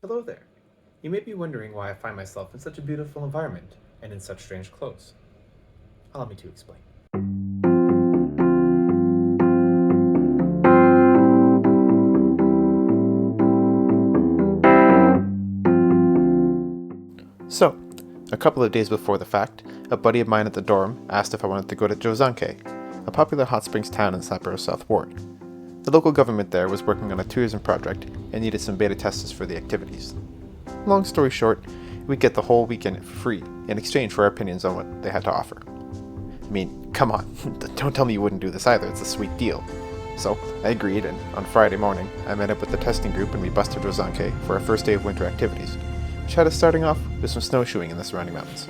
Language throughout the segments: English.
Hello there. You may be wondering why I find myself in such a beautiful environment and in such strange clothes. Allow me to explain. So, a couple of days before the fact, a buddy of mine at the dorm asked if I wanted to go to Jozankei, a popular hot springs town in Sapporo South Ward. The local government there was working on a tourism project and needed some beta testers for the activities. Long story short, we'd get the whole weekend for free in exchange for our opinions on what they had to offer. I mean, come on, don't tell me you wouldn't do this either, it's a sweet deal. So, I agreed, and on Friday morning, I met up with the testing group and we busted Jozankei for our first day of winter activities, which had us starting off with some snowshoeing in the surrounding mountains.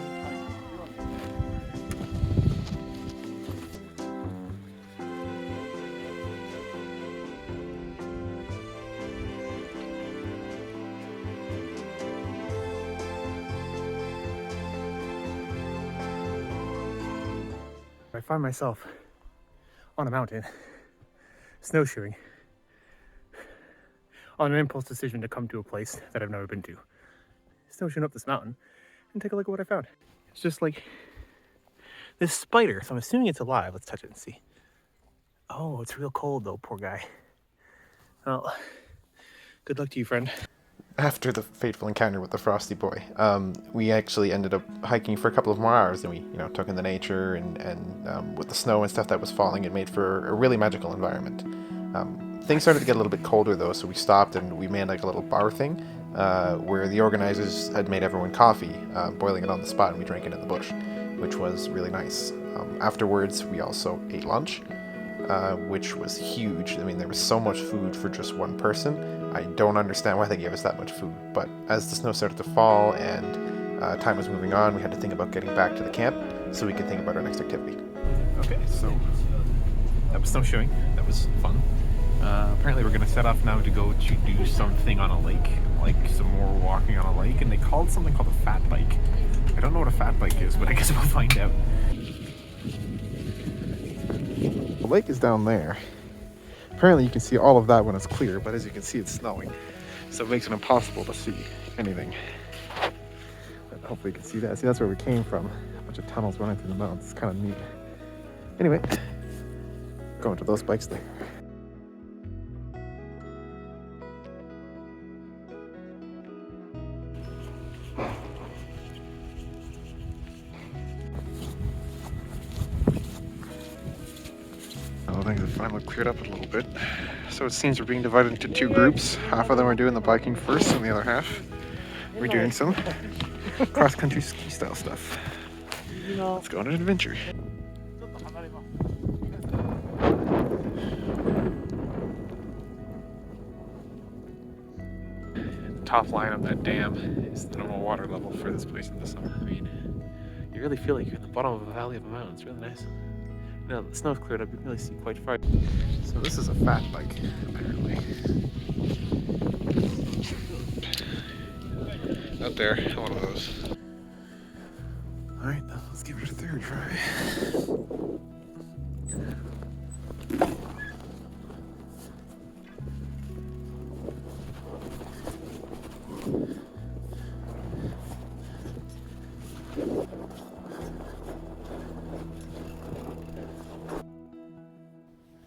I find myself on a mountain, snowshoeing, on an impulse decision to come to a place that I've never been to. Snowshoeing up this mountain and take a look at what I found. It's just like this spider, so I'm assuming it's alive. Let's touch it and see. Oh, it's real cold though, poor guy. Well, good luck to you, friend. After the fateful encounter with the frosty boy, we actually ended up hiking for a couple of more hours, and we, took in the nature and with the snow and stuff that was falling, it made for a really magical environment. Things started to get a little bit colder though, so we stopped and we made like a little bar thing where the organizers had made everyone coffee, boiling it on the spot, and we drank it in the bush, which was really nice. Afterwards, we also ate lunch, which was huge. I mean, there was so much food for just one person. I don't understand why they gave us that much food, but as the snow started to fall and time was moving on, we had to think about getting back to the camp so we could think about our next activity. Okay, so that was snowshoeing. That was fun. Apparently we're going to set off now to go to do something on a lake, like some more walking on a lake, and they called something called a fat bike. I don't know what a fat bike is, but I guess we'll find out. The lake is down there. Apparently you can see all of that when it's clear, but as you can see it's snowing, so it makes it impossible to see anything. But hopefully you can see that. See, that's where we came from. A bunch of tunnels running through the mountains. It's kind of neat. Anyway, going to those bikes there. Things have finally cleared up a little bit. So it seems we're being divided into two groups. Half of them are doing the biking first, and the other half we're doing some cross-country ski style stuff. Let's go on an adventure. The top line of that dam is the normal water level for this place in the summer. I mean, you really feel like you're in the bottom of a valley of a mountain. It's really nice. Now that the snow's cleared up, you can really see quite far. So this is a fat bike, apparently. Out there, one of those. Alright, let's give it a third try.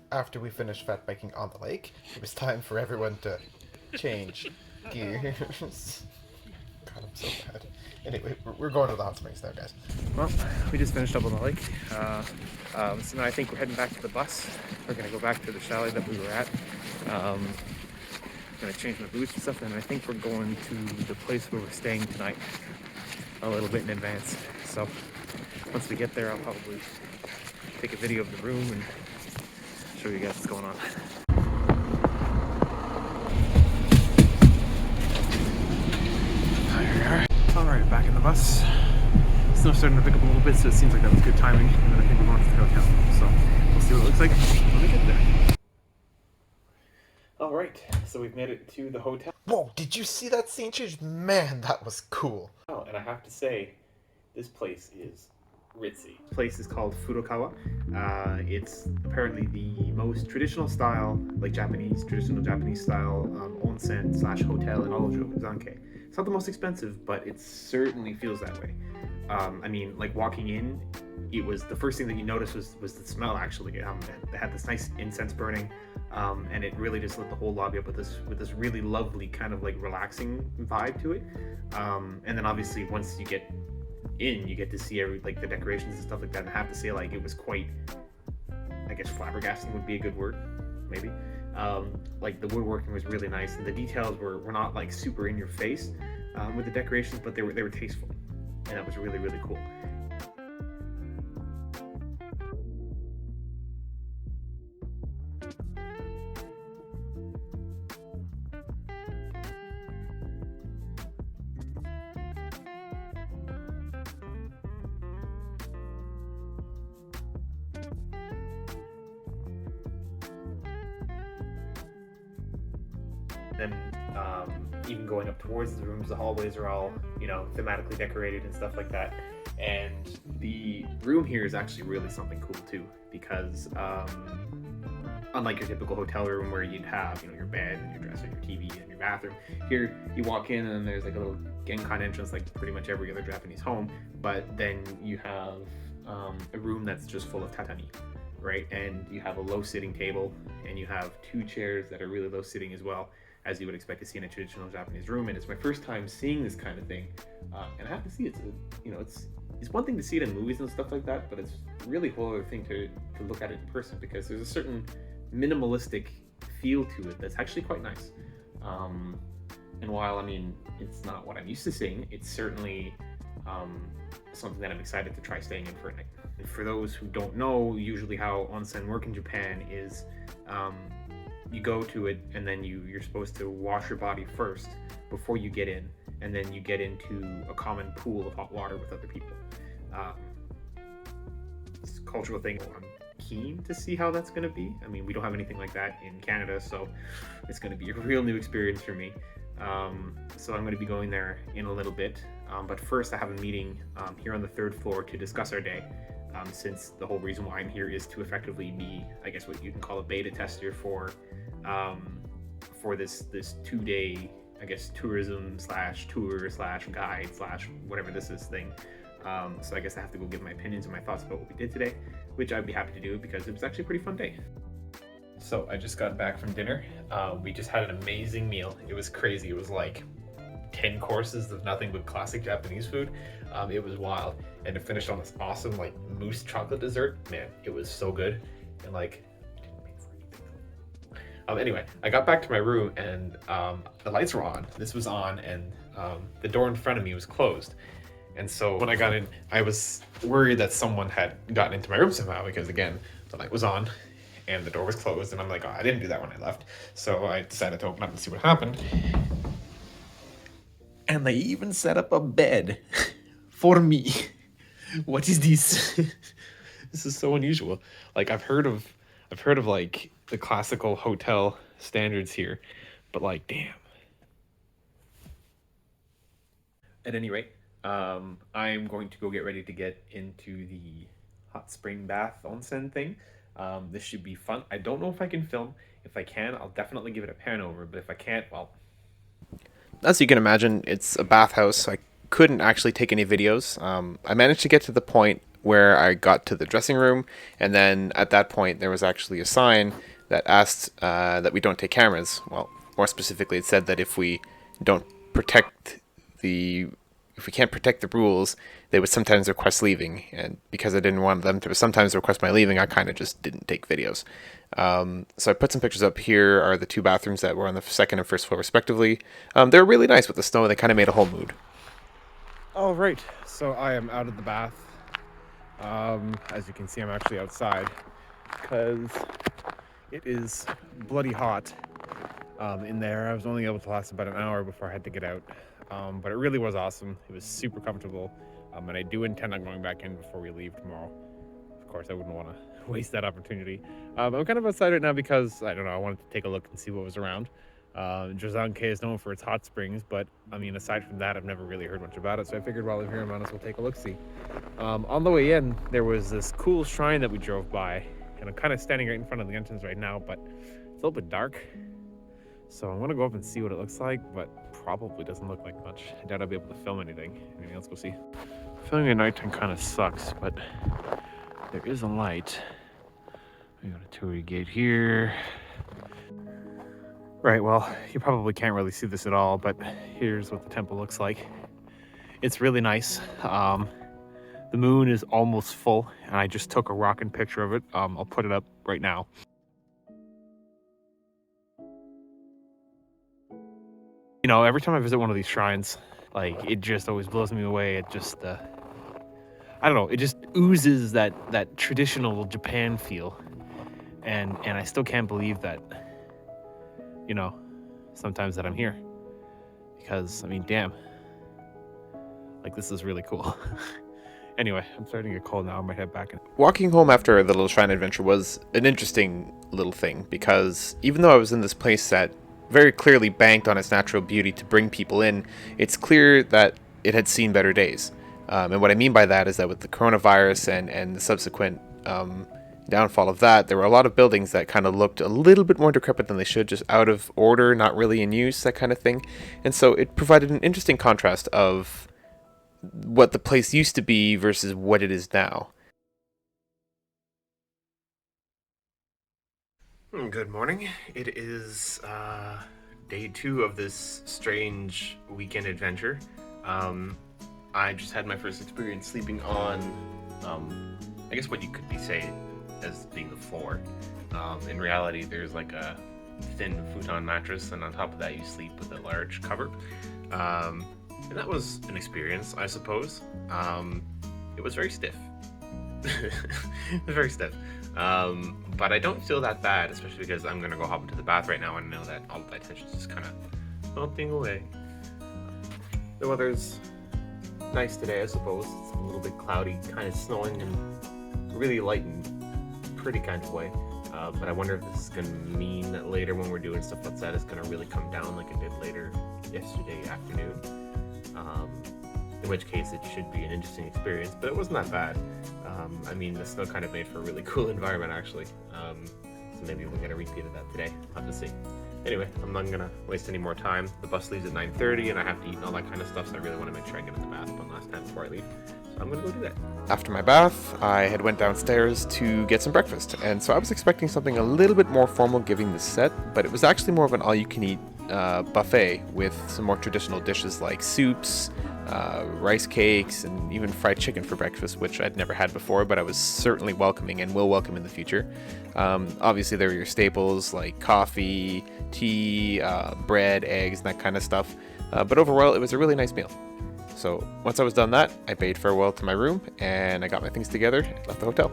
After we finished fat biking on the lake, it was time for everyone to change gears. God, I'm so bad. Anyway, we're going to the hot springs now, guys. Well, we just finished up on the lake. So now I think we're heading back to the bus. We're going to go back to the chalet that we were at. I'm going to change my boots and stuff, and I think we're going to the place where we're staying tonight a little bit in advance. So once we get there, I'll probably take a video of the room and show you guys what's going on. There we are. Alright, back in the bus. Snow's starting to pick up a little bit, so it seems like that was good timing. And then I think we're going to the hotel. So we'll see what it looks like when we get there. Alright, so we've made it to the hotel. Whoa, did you see that scene change? Man, that was cool. Oh, and I have to say, this place is ritzy. The place is called Furukawa. It's apparently the most traditional style, like traditional Japanese style onsen slash hotel in all of Jozankei. It's not the most expensive, but it certainly feels that way. I mean, like walking in, it was the first thing that you noticed was the smell. Actually, it had this nice incense burning, and it really just lit the whole lobby up with this really lovely kind of like relaxing vibe to it. And then obviously once you get in, you get to see like the decorations and stuff like that. And I have to say, like, it was quite, I guess flabbergasting would be a good word, maybe. Like the woodworking was really nice, and the details were not like super in your face with the decorations, but they were tasteful, and that was really really cool. Then even going up towards the rooms, the hallways are all, you know, thematically decorated and stuff like that. And the room here is actually really something cool too, because unlike your typical hotel room where you'd have, you know, your bed and your dresser, your TV, and your bathroom, here you walk in and there's like a little genkan entrance, like pretty much every other Japanese home. But then you have a room that's just full of tatami, right? And you have a low sitting table, and you have two chairs that are really low sitting as well, as you would expect to see in a traditional Japanese room. And it's my first time seeing this kind of thing, and I have to see it's one thing to see it in movies and stuff like that, but it's really a whole other thing to look at it in person, because there's a certain minimalistic feel to it that's actually quite nice. And while I mean it's not what I'm used to seeing, it's certainly something that I'm excited to try staying in for a night. And for those who don't know, usually how onsen work in Japan is, you go to it and then you're supposed to wash your body first before you get in, and then you get into a common pool of hot water with other people. It's a cultural thing. I'm keen to see how that's going to be. I mean, we don't have anything like that in Canada, so it's going to be a real new experience for me. So I'm going to be going there in a little bit, but first I have a meeting here on the third floor to discuss our day, since the whole reason why I'm here is to effectively be, I guess, what you can call a beta tester for this 2-day, I guess, tourism slash tour slash guide slash whatever this is thing. So I guess I have to go give my opinions and my thoughts about what we did today, which I'd be happy to do because it was actually a pretty fun day. So I just got back from dinner. We just had an amazing meal. It was crazy. It was like 10 courses of nothing but classic Japanese food. It was wild, and it finished on this awesome like mousse chocolate dessert. Man, it was so good. And like, anyway, I got back to my room and the lights were on. This was on, and the door in front of me was closed. And so when I got in, I was worried that someone had gotten into my room somehow, because again, the light was on and the door was closed, and I'm like, oh, I didn't do that when I left. So I decided to open up and see what happened. And they even set up a bed for me. What is this? This is so unusual. Like I've heard of like the classical hotel standards here, but like, damn. At any rate, I'm going to go get ready to get into the hot spring bath onsen thing. This should be fun. I don't know if I can film. If I can, I'll definitely give it a pan over, but if I can't, well. As you can imagine, it's a bathhouse, so I couldn't actually take any videos. I managed to get to the point where I got to the dressing room, and then at that point there was actually a sign that asked that we don't take cameras. Well, more specifically, it said that if we don't protect if we can't protect the rules, they would sometimes request leaving. And because I didn't want them to sometimes request my leaving, I kind of just didn't take videos. So I put some pictures up. Here are the two bathrooms that were on the second and first floor respectively. They were really nice with the snow. They kind of made a whole mood. All right, so I am out of the bath. As you can see, I'm actually outside because it is bloody hot in there. I was only able to last about an hour before I had to get out, but it really was awesome. It was super comfortable, and I do intend on going back in before we leave tomorrow. Of course, I wouldn't want to waste that opportunity. I'm kind of outside right now because, I don't know, I wanted to take a look and see what was around. Jozankei is known for its hot springs, but I mean, aside from that, I've never really heard much about it. So I figured while I'm here, I might as well take a look-see. On the way in, there was this cool shrine that we drove by, and I'm kind of standing right in front of the entrance right now, but it's a little bit dark. So I'm gonna go up and see what it looks like, but probably doesn't look like much. I doubt I'll be able to film anything. Anyway, let's go see. Filming at nighttime kind of sucks, but there is a light. We got a torii gate here. Right, well, you probably can't really see this at all, but here's what the temple looks like. It's really nice. The moon is almost full, and I just took a rockin' picture of it. I'll put it up right now. You know, every time I visit one of these shrines, like, it just always blows me away. It just, I don't know, it just oozes that traditional Japan feel. And I still can't believe that, you know, sometimes that I'm here. Because, I mean, damn. Like, this is really cool. Anyway, I'm starting to get cold now. I might head back in. Walking home after the little shrine adventure was an interesting little thing, because even though I was in this place that very clearly banked on its natural beauty to bring people in, it's clear that it had seen better days. And what I mean by that is that with the coronavirus and the subsequent downfall of that, there were a lot of buildings that kind of looked a little bit more decrepit than they should, just out of order, not really in use, that kind of thing. And so it provided an interesting contrast of what the place used to be versus what it is now. Good morning. It is day 2 of this strange weekend adventure. I just had my first experience sleeping on, I guess what you could be saying as being the floor. In reality, there's like a thin futon mattress, and on top of that, you sleep with a large cover. And that was an experience, I suppose. It was very stiff. It was very stiff. But I don't feel that bad, especially because I'm gonna go hop into the bath right now and know that all of that tension is just kind of melting away. The weather's nice today, I suppose. It's a little bit cloudy, kind of snowing in a really light and pretty kind of way. But I wonder if this is gonna mean that later when we're doing stuff outside, it's gonna really come down like it did later yesterday afternoon. In which case it should be an interesting experience, but it wasn't that bad. I mean, the snow kind of made for a really cool environment, actually. So maybe we'll get a repeat of that today. I'll have to see. Anyway, I'm not gonna waste any more time. The bus leaves at 9:30, and I have to eat and all that kind of stuff, so I really want to make sure I get in the bath one last time before I leave. So I'm gonna go do that. After my bath, I had went downstairs to get some breakfast, and so I was expecting something a little bit more formal given the set, but it was actually more of an all-you-can-eat buffet with some more traditional dishes like soups, rice cakes, and even fried chicken for breakfast, which I'd never had before, but I was certainly welcoming and will welcome in the future. Obviously, there were your staples like coffee, tea, bread, eggs, and that kind of stuff. But overall, it was a really nice meal. So once I was done that, I bade farewell to my room, and I got my things together and left the hotel.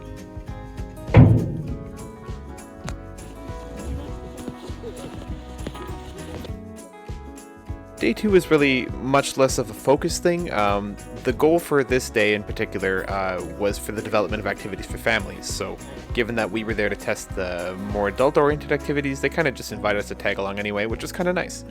Day 2 was really much less of a focus thing. The goal for this day in particular was for the development of activities for families. So given that we were there to test the more adult-oriented activities, they kind of just invited us to tag along anyway, which was kind of nice.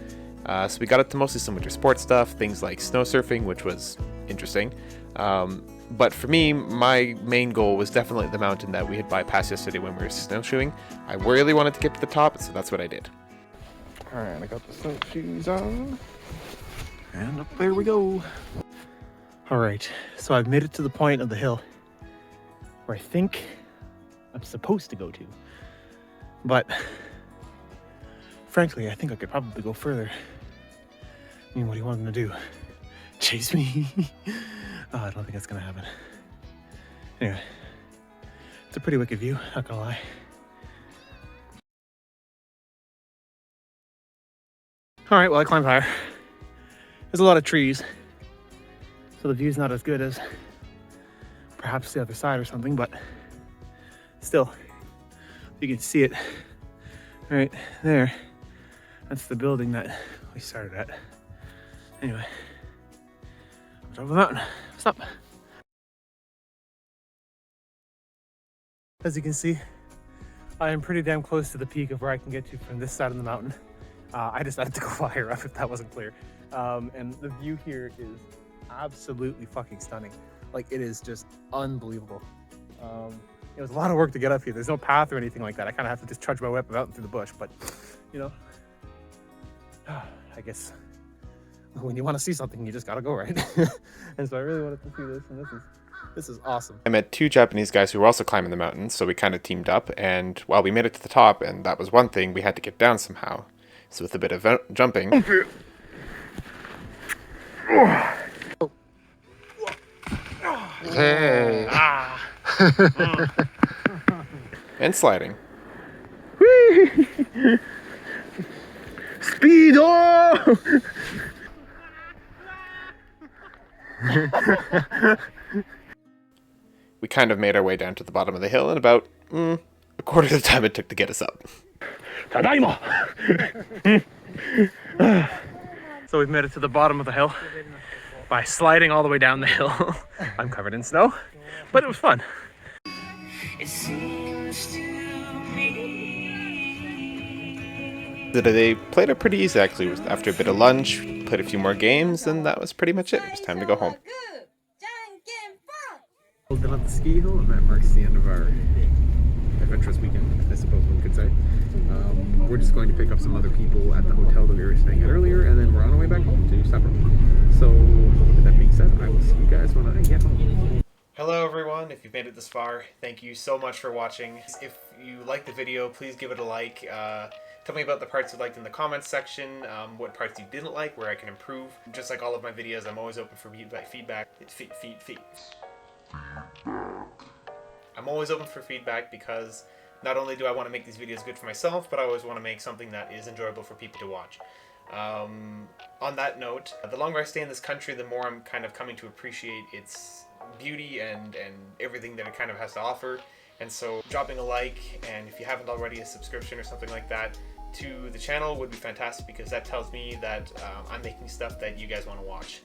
So we got up to mostly some winter sports stuff, things like snow surfing, which was interesting. But for me, my main goal was definitely the mountain that we had bypassed yesterday when we were snowshoeing. I really wanted to get to the top, so that's what I did. Alright, I got the snowshoes on. And up there we go. Alright, so I've made it to the point of the hill where I think I'm supposed to go to. But frankly, I think I could probably go further. I mean, what do you want them to do? Chase me? Oh, I don't think that's gonna happen. Anyway, it's a pretty wicked view, not gonna lie. Alright, well, I climbed higher. There's a lot of trees, so the view's not as good as perhaps the other side or something, but still, you can see it right there. That's the building that we started at. Anyway, top of the mountain. What's up? As you can see, I am pretty damn close to the peak of where I can get to from this side of the mountain. I decided to go higher up if that wasn't clear. And the view here is absolutely fucking stunning. Like, it is just unbelievable. It was a lot of work to get up here. There's no path or anything like that. I kind of have to just trudge my way up out through the bush, but you know, I guess when you want to see something, you just gotta go, right? And so I really wanted to see this, and this is awesome. I met 2 Japanese guys who were also climbing the mountain, so we kind of teamed up, and while we made it to the top, and that was one thing, we had to get down somehow. So with a bit of jumping... Hey. and sliding. Speedo! We kind of made our way down to the bottom of the hill in about a quarter of the time it took to get us up. Tadaima! So we've made it to the bottom of the hill by sliding all the way down the hill. I'm covered in snow, but it was fun. The day played it pretty easy actually. After a bit of lunch, played a few more games, and that was pretty much it. It was time to go home. We've been on the ski hill, and that marks the end of our adventurous weekend, I suppose one could say. We're just going to pick up some other people at the hotel that we were staying at earlier, and then we're on our way back home to supper. So, with that being said, I will see you guys when I get home. Hello everyone, if you've made it this far, thank you so much for watching. If you liked the video, please give it a like. Tell me about the parts you liked in the comments section, what parts you didn't like, where I can improve. Just like all of my videos, I'm always open for feedback. I'm always open for feedback because not only do I want to make these videos good for myself, but I always want to make something that is enjoyable for people to watch. On that note, the longer I stay in this country, the more I'm kind of coming to appreciate its beauty and everything that it kind of has to offer. And so dropping a like, and if you haven't already, a subscription or something like that to the channel would be fantastic, because that tells me that I'm making stuff that you guys want to watch.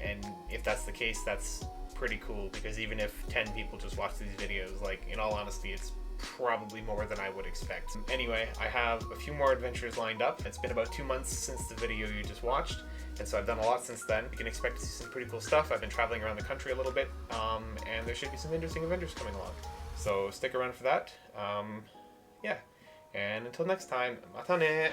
And if that's the case, that's pretty cool, because even if 10 people just watch these videos, like, in all honesty, it's probably more than I would expect. Anyway, I have a few more adventures lined up. It's been about 2 months since the video you just watched, and so I've done a lot since then. You can expect to see some pretty cool stuff. I've been traveling around the country a little bit, and there should be some interesting adventures coming along. So stick around for that. Yeah, and until next time, mata ne!